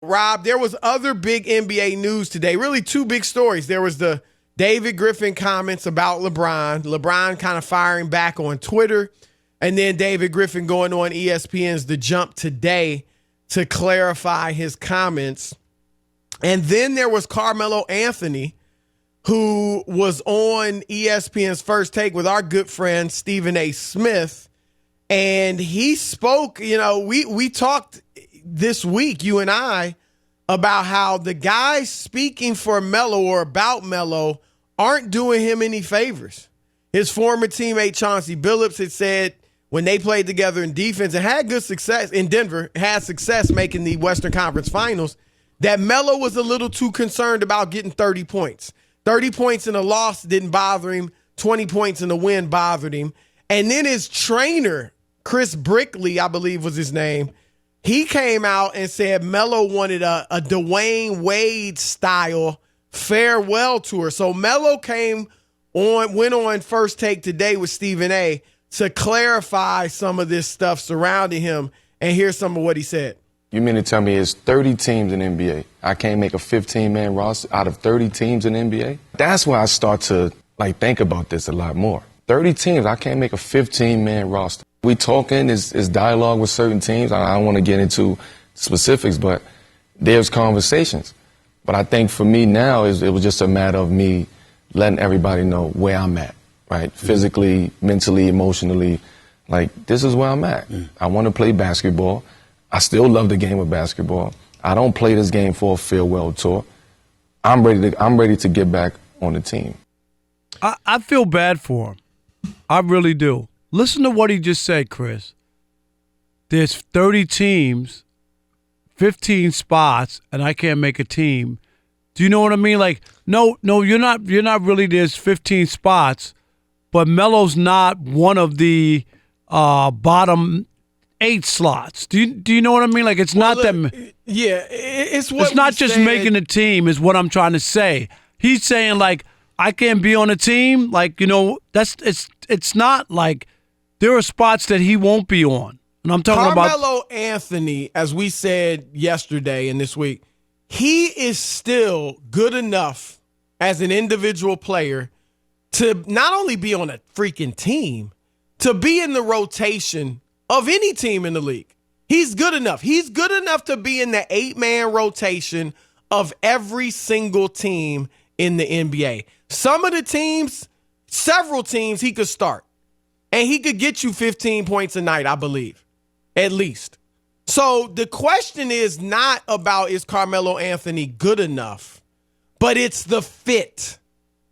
Rob, there was other big NBA news today, really two big stories. There was the David Griffin comments about LeBron kind of firing back on Twitter, and then David Griffin going on ESPN's The Jump today to clarify his comments. And then there was Carmelo Anthony, who was on ESPN's First Take with our good friend Stephen A. Smith, and he spoke, we talked this week, you and I, about how the guys speaking for Melo or about Melo aren't doing him any favors. His former teammate Chauncey Billups had said when they played together in defense and had good success in Denver, had success making the Western Conference Finals, that Melo was a little too concerned about getting 30 points. 30 points in a loss didn't bother him. 20 points in a win bothered him. And then his trainer, Chris Brickley, I believe was his name, he came out and said Melo wanted a Dwayne Wade style farewell tour. So Melo went on First Take today with Stephen A. to clarify some of this stuff surrounding him. And here's some of what he said. You mean to tell me it's 30 teams in the NBA? I can't make a 15-man roster out of 30 teams in the NBA? That's where I start to think about this a lot more. 30 teams, I can't make a 15-man roster. We talking, is dialogue with certain teams. I don't want to get into specifics, but there's conversations. But I think for me now, it was just a matter of me letting everybody know where I'm at, right? Physically, mentally, emotionally. This is where I'm at. I want to play basketball. I still love the game of basketball. I don't play this game for a farewell tour. I'm ready to get back on the team. I feel bad for him. I really do. Listen to what he just said, Chris. There's 30 teams, 15 spots, and I can't make a team. Do you know what I mean? No, you're not really, there's 15 spots, but Melo's not one of the bottom 8 slots. Do you know what I mean? It's not that. Yeah, it's what it's not just said. Making a team is what I'm trying to say. He's saying I can't be on a team. It's not there are spots that he won't be on. And I'm talking about Carmelo Anthony, as we said yesterday and this week, he is still good enough as an individual player to not only be on a freaking team, to be in the rotation of any team in the league. He's good enough. He's good enough to be in the 8-man rotation of every single team in the NBA. Some of the teams, several teams, he could start. And he could get you 15 points a night, I believe, at least. So the question is not about is Carmelo Anthony good enough, but it's the fit.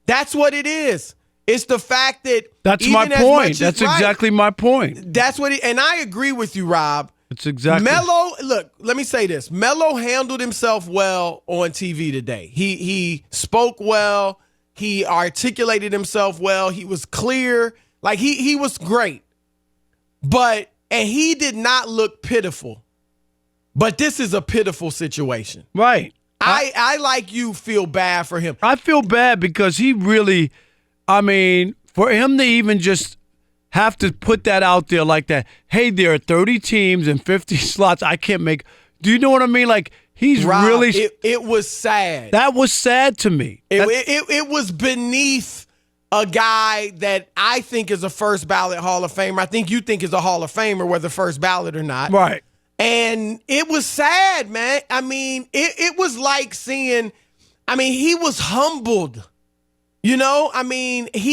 That's what it is. It's the fact that that's my point. That's exactly my point. That's what and I agree with you, Rob. It's exactly. Melo, look, let me say this. Melo handled himself well on TV today. He spoke well. He articulated himself well. He was clear. He was great. And he did not look pitiful. But this is a pitiful situation. Right. I like you, feel bad for him. I feel bad because he really, for him to even just have to put that out there like that, hey, there are 30 teams and 50 slots I can't make. Do you know what I mean? He's Rob, really. It was sad. That was sad to me. It was beneath a guy that I think is a first ballot Hall of Famer. I think you think is a Hall of Famer, whether first ballot or not. Right. And it was sad, man. It was like seeing, he was humbled. He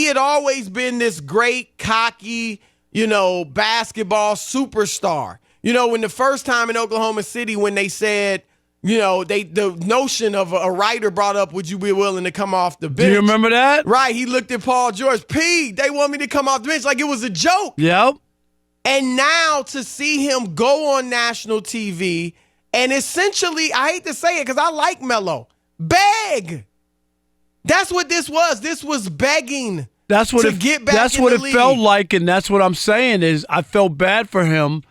had always been this great, cocky, basketball superstar. When the first time in Oklahoma City when they said, the notion of a writer brought up, would you be willing to come off the bench? Do you remember that? Right. He looked at Paul George. They want me to come off the bench like it was a joke. Yep. And now to see him go on national TV and essentially, I hate to say it because I like Melo, beg. That's what this was. This was begging. That's what get back That's in what the it league. felt like, and that's what I'm saying is I felt bad for him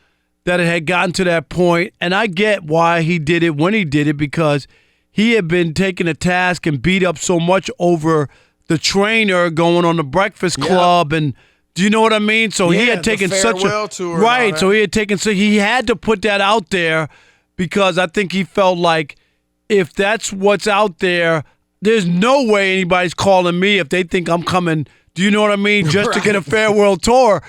that it had gotten to that point, and I get why he did it when he did it because he had been taking a task and beat up so much over the trainer going on the Breakfast Club, and do you know what I mean? So he had taken such a tour, right. So he had taken he had to put that out there because I think he felt like if that's what's out there, there's no way anybody's calling me if they think I'm coming. Do you know what I mean? Just to get a farewell tour.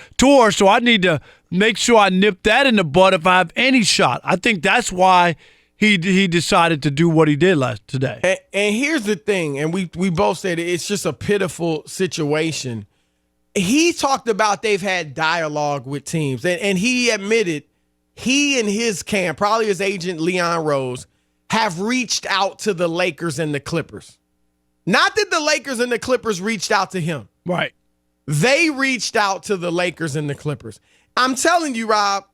So I need to make sure I nip that in the bud if I have any shot. I think that's why he decided to do what he did today. And here's the thing, and we both said it's just a pitiful situation. He talked about they've had dialogue with teams, and he admitted he and his camp, probably his agent Leon Rose, have reached out to the Lakers and the Clippers. Not that the Lakers and the Clippers reached out to him. Right. They reached out to the Lakers and the Clippers. I'm telling you, Rob,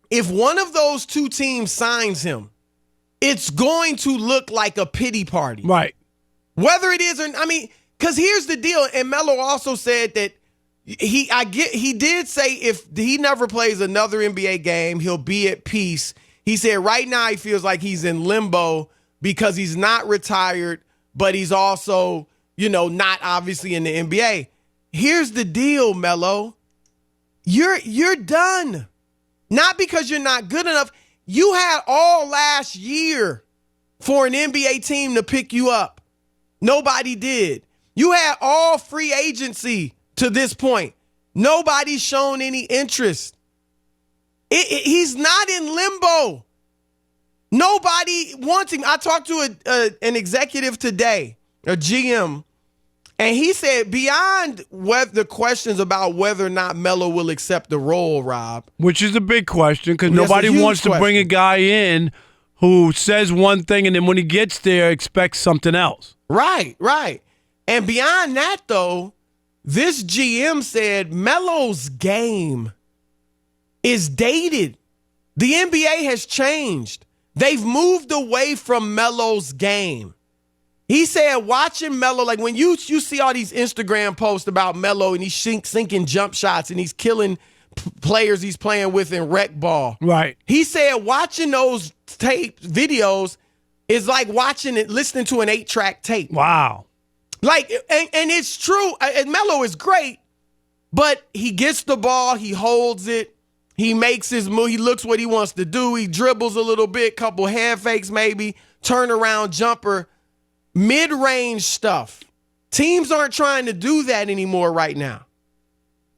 if one of those two teams signs him, it's going to look like a pity party. Right. Whether it is or I mean, because here's the deal, and Melo also said that he did say if he never plays another NBA game, he'll be at peace. He said right now he feels like he's in limbo because he's not retired, but he's also, not obviously in the NBA. Here's the deal, Melo. You're done. Not because you're not good enough. You had all last year for an NBA team to pick you up. Nobody did. You had all free agency to this point. Nobody's shown any interest. He's not in limbo. Nobody wants him. I talked to an executive today, a GM, and he said beyond the questions about whether or not Melo will accept the role, Rob. Which is a big question because nobody wants to bring a guy in who says one thing and then when he gets there expects something else. Right. And beyond that, though, this GM said Melo's game is dated. The NBA has changed. They've moved away from Melo's game. He said watching Melo, like when you see all these Instagram posts about Melo and he's sinking jump shots and he's killing players he's playing with in rec ball. Right. He said watching those videos is like listening to an 8-track tape. Wow. Like, and it's true. And Melo is great, but he gets the ball, he holds it, he makes his move, he looks what he wants to do, he dribbles a little bit, couple head fakes maybe, turnaround jumper, mid-range stuff. Teams aren't trying to do that anymore right now.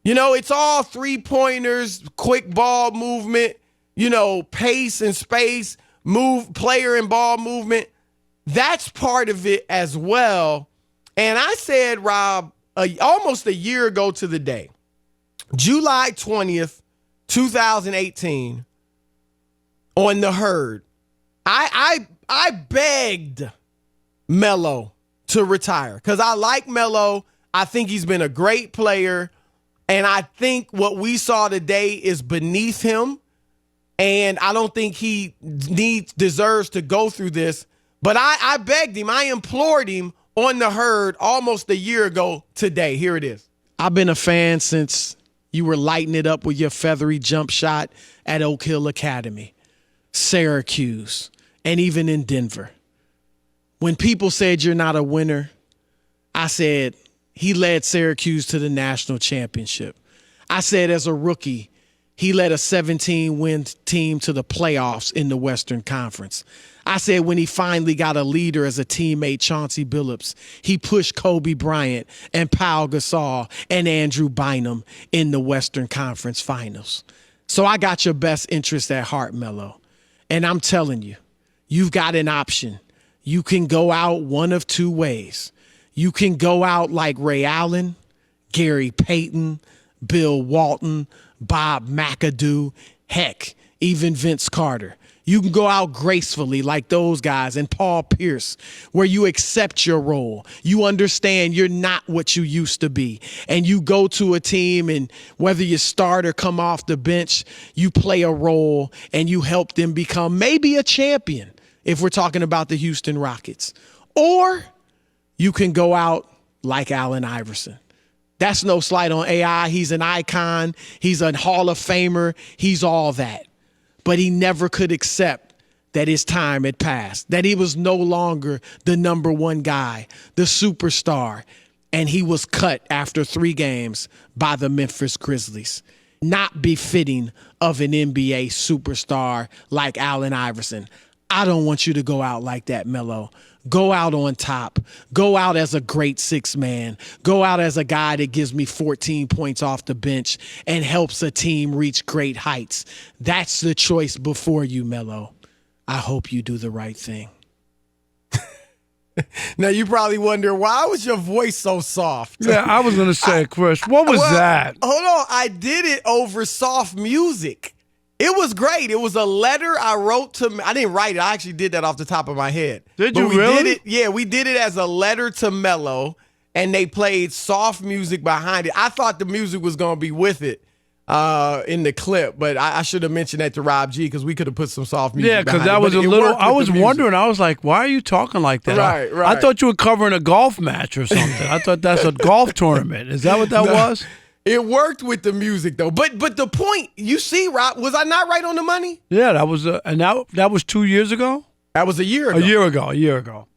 It's all three-pointers, quick ball movement, pace and space, player and ball movement. That's part of it as well. And I said, Rob, almost a year ago to the day, July 20th, 2018, on The Herd, I begged Melo to retire because I like Melo. I think he's been a great player. And I think what we saw today is beneath him. And I don't think he deserves to go through this. But I begged him. I implored him on The Herd almost a year ago today. Here it is. I've been a fan since you were lighting it up with your feathery jump shot at Oak Hill Academy, Syracuse, and even in Denver. When people said you're not a winner, I said he led Syracuse to the national championship. I said as a rookie, he led a 17-win team to the playoffs in the Western Conference. I said when he finally got a leader as a teammate, Chauncey Billups, he pushed Kobe Bryant and Pau Gasol and Andrew Bynum in the Western Conference Finals. So I got your best interest at heart, Melo. And I'm telling you, you've got an option. You can go out one of two ways. You can go out like Ray Allen, Gary Payton, Bill Walton, Bob McAdoo, heck, even Vince Carter. You can go out gracefully like those guys and Paul Pierce, where you accept your role. You understand you're not what you used to be. And you go to a team and whether you start or come off the bench, you play a role and you help them become maybe a champion if we're talking about the Houston Rockets. Or you can go out like Allen Iverson. That's no slight on AI. He's an icon. He's a Hall of Famer. He's all that. But he never could accept that his time had passed, that he was no longer the number one guy, the superstar, and he was cut after 3 games by the Memphis Grizzlies. not befitting of an NBA superstar like Allen Iverson. I don't want you to go out like that, Melo. Go out on top. Go out as a great six man. Go out as a guy that gives me 14 points off the bench and helps a team reach great heights. That's the choice before you, Melo. I hope you do the right thing. Now, you probably wonder, why was your voice so soft? Yeah, I was going to say, Chris, what was that? Hold on. I did it over soft music. It was great. It was a letter I wrote to – I didn't write it. I actually did that off the top of my head. Did you really? Did it, yeah, we did it as a letter to Melo, and they played soft music behind it. I thought the music was going to be with it in the clip, but I should have mentioned that to Rob G because we could have put some soft music behind it. Yeah, because that was a little – I was wondering. I was like, why are you talking like that? Right. I thought you were covering a golf match or something. I thought that's a golf tournament. Is that what that was? It worked with the music, though. But the point, you see, Rob, was I not right on the money? Yeah, that was and that was 2 years ago? That was a year ago. A year ago.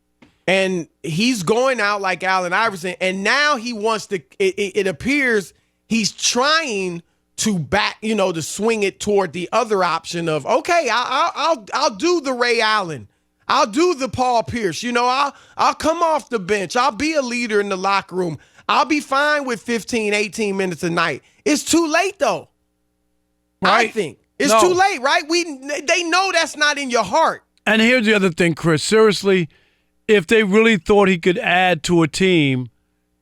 And he's going out like Allen Iverson, and now he wants to it appears he's trying to to swing it toward the other option of, okay, I'll do the Ray Allen. I'll do the Paul Pierce. I'll come off the bench. I'll be a leader in the locker room. I'll be fine with 15, 18 minutes a night. It's too late, though. Right? I think. It's too late, right? They know that's not in your heart. And here's the other thing, Chris. Seriously, if they really thought he could add to a team,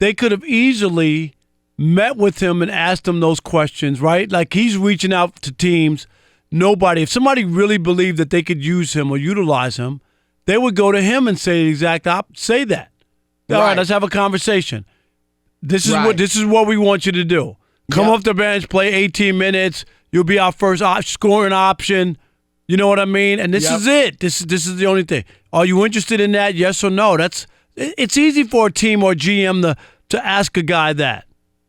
they could have easily met with him and asked him those questions, right? Like he's reaching out to teams. If somebody really believed that they could use him or utilize him, they would go to him and say the exact say that. All right, let's have a conversation. This is what we want you to do. Come off the bench, play 18 minutes. You'll be our first scoring option. You know what I mean? And this is it. This is the only thing. Are you interested in that? Yes or no? It's easy for a team or GM to ask a guy that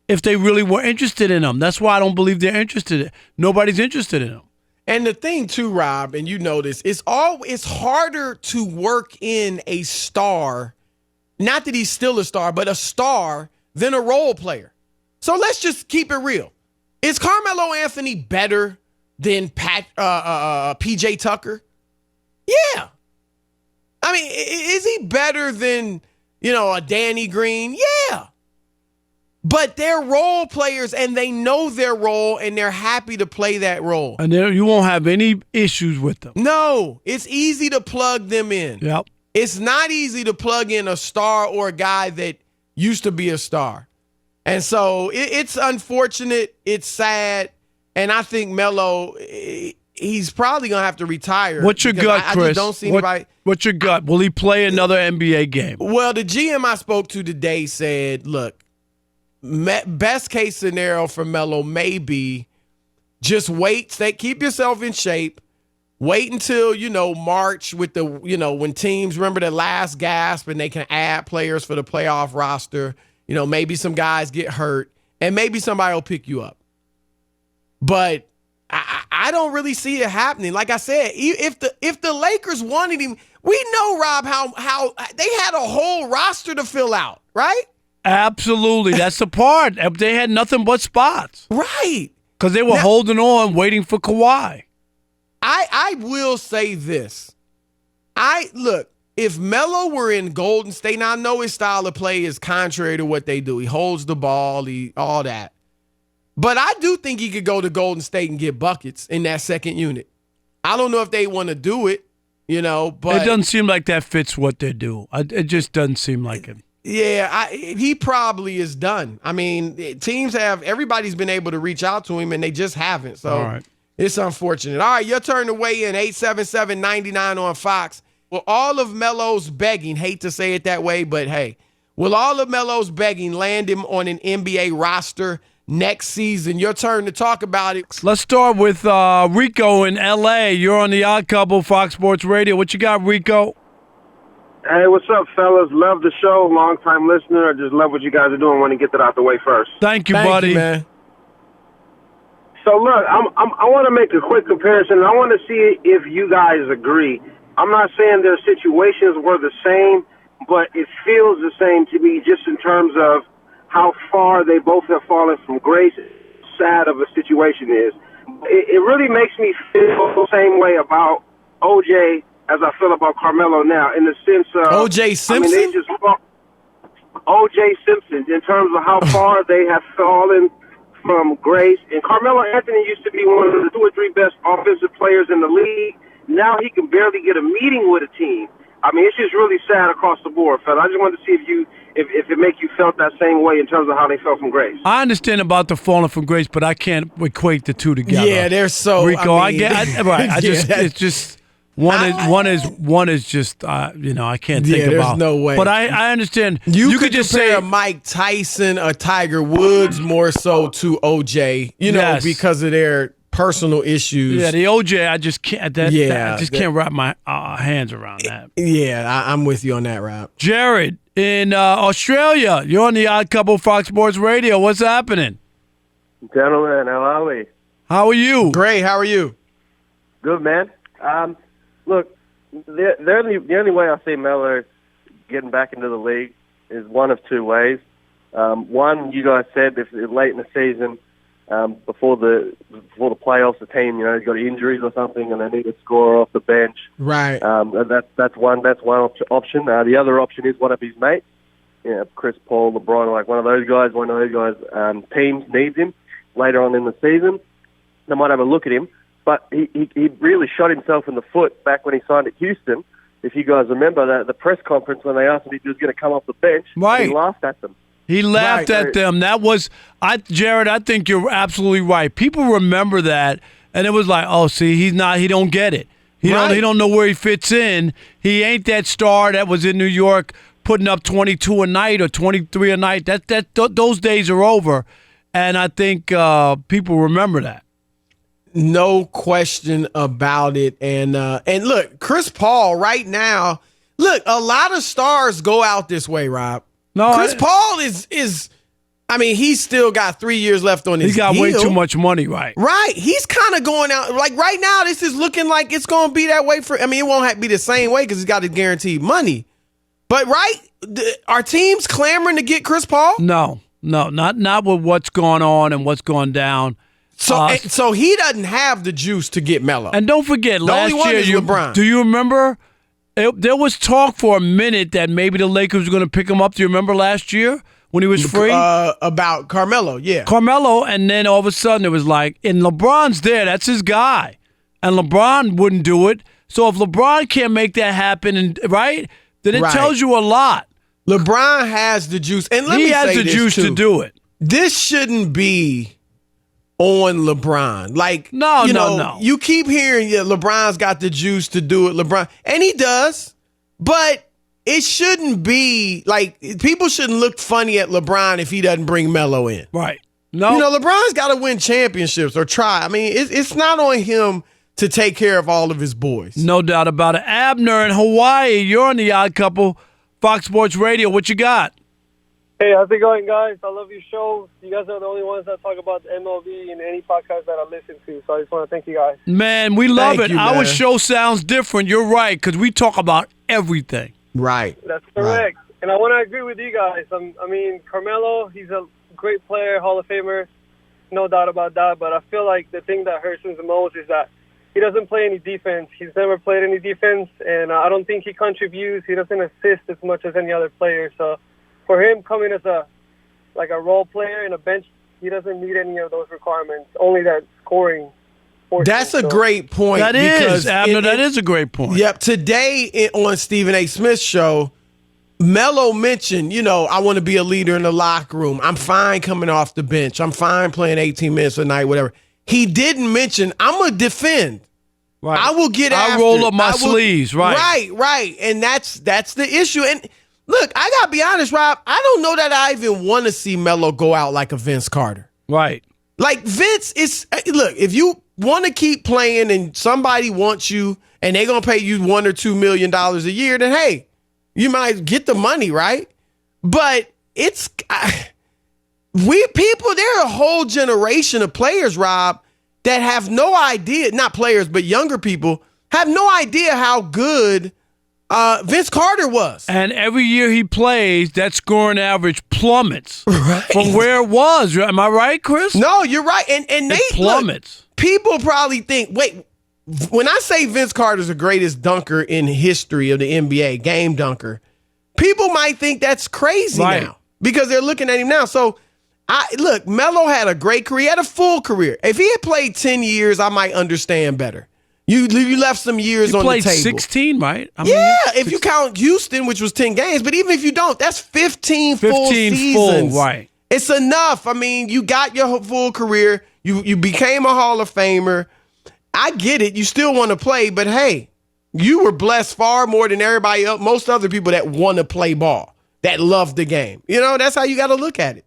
if they really were interested in him. That's why I don't believe they're interested. Nobody's interested in him. And the thing too, Rob, and you know this, it's harder to work in a star. Not that he's still a star, but a star than a role player. So let's just keep it real. Is Carmelo Anthony better than PJ Tucker? Yeah. I mean, is he better than, a Danny Green? Yeah. But they're role players, and they know their role, and they're happy to play that role. And you won't have any issues with them. No. It's easy to plug them in. Yep. It's not easy to plug in a star or a guy that used to be a star. And so it's unfortunate. It's sad. And I think Melo, he's probably going to have to retire. What's your gut, Chris? I just don't see anybody. What's your gut? Will he play another NBA game? Well, the GM I spoke to today said, look, best case scenario for Melo may be just wait, keep yourself in shape. Wait until, March with the, when teams remember the last gasp and they can add players for the playoff roster. Maybe some guys get hurt and maybe somebody will pick you up. But I don't really see it happening. Like I said, if the Lakers wanted him, we know, Rob, how they had a whole roster to fill out, right? Absolutely. That's the part. They had nothing but spots. Right. Because they were holding on, waiting for Kawhi. I will say this. Look, if Melo were in Golden State, now I know his style of play is contrary to what they do. He holds the ball, all that. But I do think he could go to Golden State and get buckets in that second unit. I don't know if they want to do it, but it doesn't seem like that fits what they do. It just doesn't seem like it. Yeah, he probably is done. I mean, everybody's been able to reach out to him, and they just haven't. So. All right. It's unfortunate. All right, your turn to weigh in, 877-99 on Fox. Will all of Melo's begging, hate to say it that way, but hey, will all of Melo's begging land him on an NBA roster next season? Your turn to talk about it. Let's start with Rico in L.A. You're on the Odd Couple, Fox Sports Radio. What you got, Rico? Hey, what's up, fellas? Love the show. Long-time listener. I just love what you guys are doing. Want to get that out the way first. Thank you, buddy. You, man. So, look, I want to make a quick comparison. I want to see if you guys agree. I'm not saying their situations were the same, but it feels the same to me just in terms of how far they both have fallen from grace sad of a situation is. It really makes me feel the same way about OJ as I feel about Carmelo now, in the sense of OJ Simpson. I mean, they just OJ Simpson, in terms of how far they have fallen from grace. And Carmelo Anthony used to be one of the 2 or 3 best offensive players in the league. Now he can barely get a meeting with a team. I mean, it's just really sad across the board, fella. I just wanted to see if it make you felt that same way in terms of how they felt from grace. I understand about the falling from grace, but I can't equate the two together. Yeah, they're so. Rico, I mean, it's just one is just I can't think there's about. no way. But I understand. You could just compare say Mike Tyson or Tiger Woods more so to OJ, Yes. because of their personal issues. Yeah, the OJ, I just can't. I just can't wrap my hands around that. Yeah, I'm with you on that, Rob. Jared in Australia, you're on the Odd Couple Fox Sports Radio. What's happening? Gentlemen, how are we? How are you? Great. How are you? Good, man. Look, the only way I see Melo getting back into the league is one of 2 ways. One, you guys said if late in the season, before the playoffs, the team has got injuries or something, and they need to score off the bench. Right. That's one option. The other option is one of his mates, Chris Paul, LeBron, like one of those guys. Teams needs him later on in the season. They might have a look at him. But he really shot himself in the foot back when he signed at Houston. If you guys remember the press conference when they asked him if he was going to come off the bench, right. He laughed at them. He laughed at them. That was, Jared, I think you're absolutely right. People remember that, and it was like, oh, see, he don't get it. He don't know where he fits in. He ain't that star that was in New York putting up 22 a night or 23 a night. Those days are over, and I think people remember that. No question about it. And look, Chris Paul right now, look, a lot of stars go out this way, Rob. No, Chris Paul is I mean, he's still got 3 years left on his deal. He's got way too much money, right? Right. He's kind of going out. Like right now, this is looking like it's going to be that way for, I mean, it won't have to be the same way because he's got his guaranteed money. But are teams clamoring to get Chris Paul? No, not with what's going on and what's going down. So he doesn't have the juice to get Melo. And don't forget, last year, LeBron. Do you remember? There was talk for a minute that maybe the Lakers were going to pick him up. Do you remember last year when he was free? About Carmelo, yeah. Carmelo, and then all of a sudden it was like, and LeBron's there. That's his guy. And LeBron wouldn't do it. So if LeBron can't make that happen, right, then it tells you a lot. LeBron has the juice. And he has the juice to do it. This shouldn't be on LeBron. Like, no. You keep hearing LeBron's got the juice to do it, LeBron. And he does. But it shouldn't be, like, people shouldn't look funny at LeBron if he doesn't bring Melo in. Right. No. LeBron's got to win championships or try. I mean, it's not on him to take care of all of his boys. No doubt about it. Abner in Hawaii, you're on the Odd Couple, Fox Sports Radio. What you got? Hey, how's it going, guys? I love your show. You guys are the only ones that talk about the MLB in any podcast that I listen to, so I just want to thank you guys. Man, we love it. You, Our man. show sounds different. You're right, because we talk about everything. Right. That's correct. Right. And I want to agree with you guys. I mean, Carmelo, he's a great player, Hall of Famer, no doubt about that, but I feel like the thing that hurts him the most is that he doesn't play any defense. He's never played any defense, and I don't think he contributes. He doesn't assist as much as any other player, so for him coming as a role player in a bench, he doesn't meet any of those requirements, only that scoring portion. That's a great point. That is, Abner, that is a great point. Yep. Today on Stephen A. Smith's show, Melo mentioned, I want to be a leader in the locker room. I'm fine coming off the bench. I'm fine playing 18 minutes a night, whatever. He didn't mention, I'm going to defend. Right. I will get after. I roll up my sleeves, right. Right. And that's the issue. And look, I got to be honest, Rob, I don't know that I even want to see Melo go out like a Vince Carter. Right. Like Vince look, if you want to keep playing and somebody wants you and they're going to pay you $1 or $2 million a year, then hey, you might get the money, right? But there's a whole generation of players, Rob, that have no idea, not players, but younger people, have no idea how good Vince Carter was. And every year he plays, that scoring average plummets from where it was. Am I right, Chris? No, you're right. And it plummets. Look, people probably think, wait, when I say Vince Carter's the greatest dunker in history of the NBA, game dunker, people might think that's crazy now because they're looking at him now. So, look, Melo had a great career. He had a full career. If he had played 10 years, I might understand better. You left some years on the table. He played 16, right? If you count Houston, which was 10 games. But even if you don't, that's 15 full seasons. Right. It's enough. I mean, you got your full career. You became a Hall of Famer. I get it. You still want to play, but hey, you were blessed far more than everybody else, most other people that want to play ball, that love the game. You know, that's how you got to look at it.